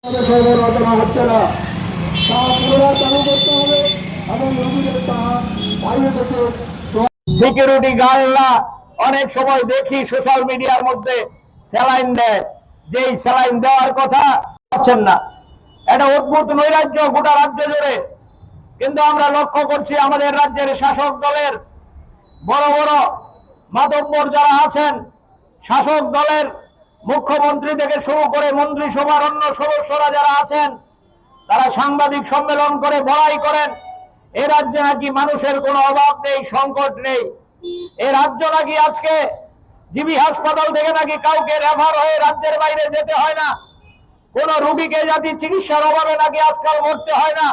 হচ্ছে না, তা পুনরায় চালু করতে হবে এবং রোগীদের তাহা বাইরে থেকে সিকিউরিটি গার্ডরা অনেক সময় দেখি সোশ্যাল মিডিয়ার মধ্যে স্যালাইন দেয়, যেই স্যালাইন দেওয়ার কথা পাচ্ছেন না। এটা অদ্ভুত নৈরাজ্য গোটা রাজ্য জুড়ে। কিন্তু আমরা লক্ষ্য করছি আমাদের রাজ্যের শাসক দলের বড় বড় মাতব্বর যারা আছেন, শাসক দলের মুখ্যমন্ত্রী থেকে শুরু করে মন্ত্রিসভার অন্য সদস্যরা যারা আছেন, তারা সাংবাদিক সম্মেলন করে বড়াই করেন এ রাজ্যে নাকি মানুষের কোনো অভাব নেই, সংকট নেই। এ রাজ্য নাকি আজকে জিবি হাসপাতাল থেকে নাকি কাউকে রেফার হয়ে রাজ্যের বাইরে যেতে হয় না, কোন রোগীকে জাতি চিকিৎসার অভাবে নাকি আজকাল মরতে হয় না।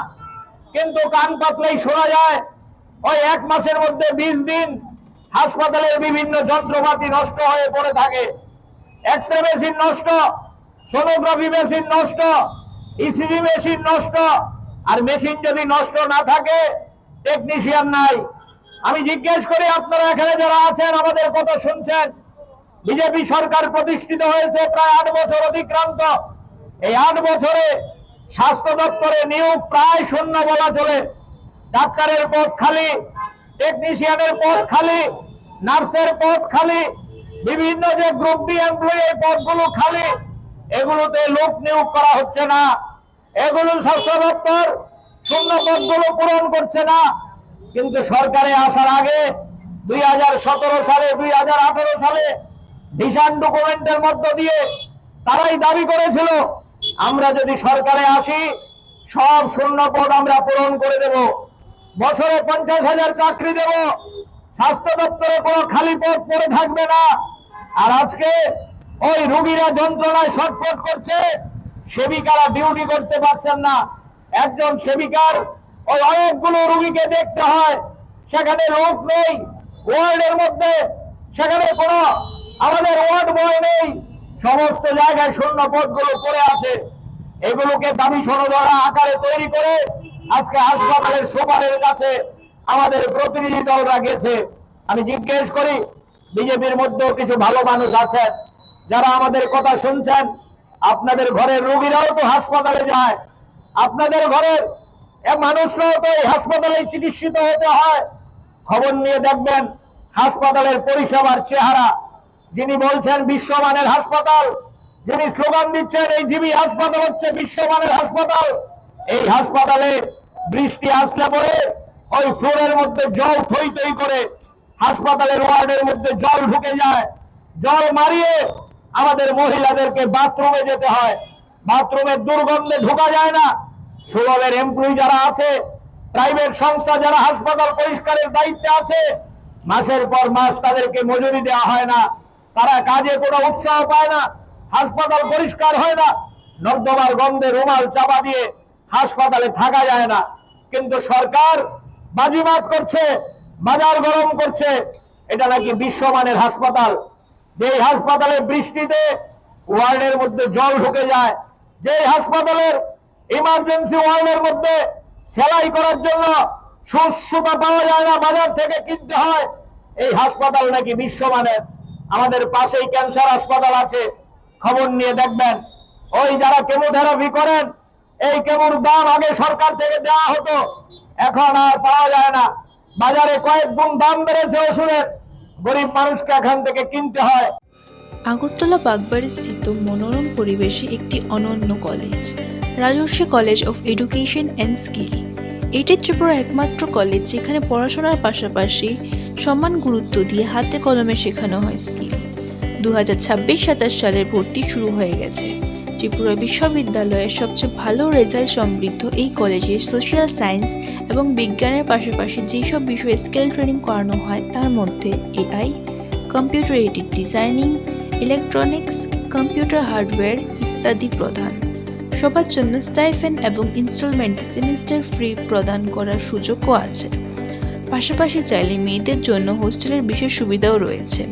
কিন্তু কান পাতলেই শোনা যায় ওই 1 মাসের মধ্যে 20 দিন হাসপাতালের বিভিন্ন যন্ত্রপাতি নষ্ট হয়ে পড়ে থাকে। এক্সরে মেশিন নষ্ট, সোনোগ্রাফি মেশিন নষ্ট, ইসিজি মেশিন নষ্ট। আর মেশিন যদি নষ্ট না থাকে, টেকনিশিয়ান নাই। আমি জিজ্ঞেস করি, আপনারা এখানে যারা আছেন আমাদের কথা শুনছেন, বিজেপি সরকার প্রতিষ্ঠিত হয়েছে প্রায় 8 বছর অতিক্রান্ত। এই 8 বছরে স্বাস্থ্য দপ্তরে নিয়োগ প্রায় শূন্য বলা চলে। ডাক্তারের পদ খালি, টেকনিশিয়ানের পদ খালি, নার্সের পদ খালি, বিভিন্ন যে গ্রুপ ডি এমপ্লয়ি এই পদগুলো খালি, এগুলোতে লোক নিয়োগ করা হচ্ছে না। এগুলো স্বাস্থ্য দপ্তর শূন্য পদগুলো পূরণ করছে না। কিন্তু সরকারে আসার আগে 2017 সালে 2018 সালে ভিশন ডকুমেন্টের মধ্য দিয়ে তারাই দাবি করেছিল, আমরা যদি সরকারে আসি সব শূন্য পদ আমরা পূরণ করে দেব, বছরে 50,000 চাকরি দেব, স্বাস্থ্য দপ্তরে কোনো খালি পদ পড়ে থাকবে না। আর আজকে ওই রোগীরা যন্ত্রণায় ছটফট করছে, সেবিকারা ডিউটি করতে পারছেন না। একজন সেবিকার ওই অনেকগুলো রোগীকে দেখতে হয়, সেখানে লোক নেই ওয়ার্ডের মধ্যে, সেখানে কোনো আমাদের ওয়ার্ড বয় নেই, সমস্ত জায়গায় শূন্য পদগুলো পড়ে আছে। এগুলোকে দাবি সনদরা আকারে তৈরি করে আজকে হাসপাতালের সুপারের কাছে আমাদের প্রতিনিধি দলরা গেছে। আমি জিজ্ঞেস করি, বিজেপির মধ্যেও কিছু ভালো মানুষ আছেন যারা আমাদের কথা শুনছেন, আপনাদের ঘরের রোগীরাও তো হাসপাতালে যায়, আপনাদের ঘরের মানুষরাও তো এই হাসপাতালে চিকিৎসিত হতে হয়। খবর নিয়ে দেখবেন হাসপাতালের পরিষেবার চেহারা। যিনি বলছেন বিশ্বমানের হাসপাতাল, যিনি স্লোগান দিচ্ছেন এই জিবি হাসপাতাল হচ্ছে বিশ্বমানের হাসপাতাল, এই হাসপাতালে বৃষ্টি আসলে পরে ওই ফ্লোরের মধ্যে জল থই থই করে হাসপাতালের ওয়ার্ডের মধ্যে জল ঢুকে যায়। জল মারিয়ে আমাদের মহিলাদেরকে বাথরুমে যেতে হয়, বাথরুমের দুর্গন্ধে ঢোকা যায় না। সুলভের এমপ্লয়ি যারা আছে, প্রাইভেট সংস্থা যারা হাসপাতাল পরিষ্কারের দায়িত্বে আছে, মাসের পর মাস তাদেরকে মজুরি দেওয়া হয় না, তারা কাজে কোনো উৎসাহ পায় না, হাসপাতাল পরিষ্কার হয় না, নর্দমার গন্ধে রুমাল চাপা দিয়ে হাসপাতালে থাকা যায় না। কিন্তু সরকার বাজিমাত করছে, বাজার গরম করছে, এটা নাকি বিশ্বমানের হাসপাতাল। যেই হাসপাতালে বৃষ্টিতে ওয়ার্ডের মধ্যে জল ঢুকে যায়, যেই হাসপাতালের ইমার্জেন্সি ওয়ার্ডের মধ্যে সেলাই করার জন্য সুতা পাওয়া যায় না, বাজার থেকে কিনতে হয়, এই হাসপাতাল নাকি বিশ্বমানের। আমাদের পাশেই ক্যান্সার হাসপাতাল আছে, খবর নিয়ে দেখবেন ওই যারা কেমোথেরাপি করেন, এই কেমোর দাম আগে সরকার থেকে দেওয়া হতো, এখন আর পাওয়া যায় না, বাজারে কয়েক গুণ দাম বেড়েছে ওষুধের, গরিব মানুষকে এখান থেকে কিনতে হয়। আগরতলা বাগবাড়ি স্থিত মনোরম পরিবেশে একটি অনন্য college, Rajarshi college of education and skill. এটি ত্রিপুরার একমাত্র কলেজ যেখানে পড়াশোনার পাশাপাশি সমান গুরুত্ব দিয়ে হাতে কলমে শেখানো হয় স্কিল। 2026-27 সালের ভর্তি শুরু হয়ে গেছে। ত্রিপুরা বিশ্ববিদ্যালয়ের সবচেয়ে ভালো রেজাল্ট সমৃদ্ধ এই কলেজে সোশ্যাল সায়েন্স এবং বিজ্ঞানের পাশাপাশি যেসব বিষয়ে স্কিল ট্রেনিং করানো হয় তার মধ্যে AI, computer aided designing, electronics, computer hardware ইত্যাদি প্রধান। সবার জন্য স্টাইফেন্ড এবং ইনস্টলমেন্ট সেমিস্টার ফ্রি প্রদান করার সুযোগও আছে। পাশাপাশি চাইলে মেয়েদের জন্য হোস্টেলের বিশেষ সুবিধাও রয়েছে।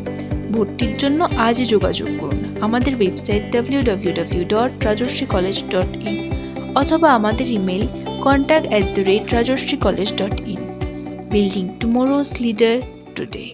ভর্তির জন্য আজই যোগাযোগ করুন আমাদের ওয়েবসাইট www.rajarshi college.in অথবা আমাদের email contact@rajarshi college.in। Building tomorrow's leader today.